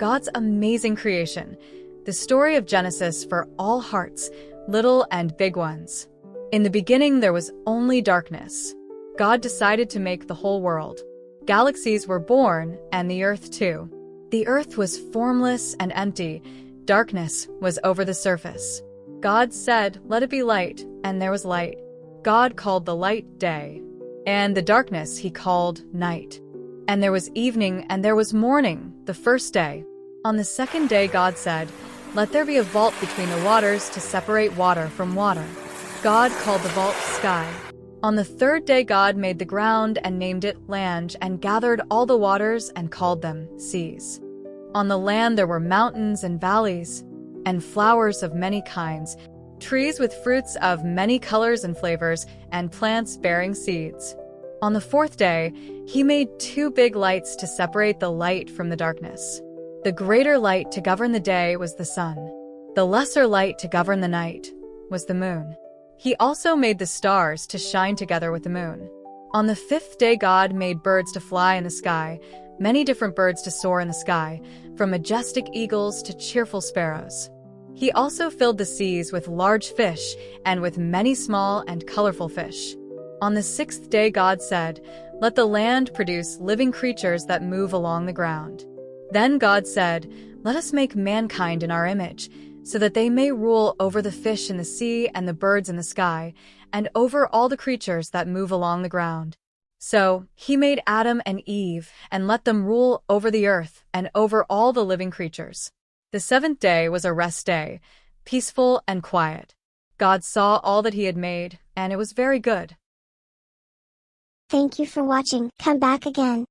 God's amazing creation, the story of Genesis for all hearts, little and big ones. In the beginning, there was only darkness. God decided to make the whole world. Galaxies were born, and the earth too. The earth was formless and empty. Darkness was over the surface. God said, "Let it be light," and there was light. God called the light day, and the darkness he called night. And there was evening, and there was morning, the first day. On the second day God said, "Let there be a vault between the waters to separate water from water." God called the vault sky. On the third day God made the ground and named it land, and gathered all the waters and called them seas. On the land there were mountains and valleys, and flowers of many kinds, trees with fruits of many colors and flavors, and plants bearing seeds. On the fourth day, he made two big lights to separate the light from the darkness. The greater light to govern the day was the sun. The lesser light to govern the night was the moon. He also made the stars to shine together with the moon. On the fifth day God made birds to fly in the sky, many different birds to soar in the sky, from majestic eagles to cheerful sparrows. He also filled the seas with large fish and with many small and colorful fish. On the sixth day God said, "Let the land produce living creatures that move along the ground." Then God said, "Let us make mankind in our image, so that they may rule over the fish in the sea and the birds in the sky, and over all the creatures that move along the ground." So he made Adam and Eve, and let them rule over the earth and over all the living creatures. The seventh day was a rest day, peaceful and quiet. God saw all that he had made, and it was very good. Thank you for watching. Come back again.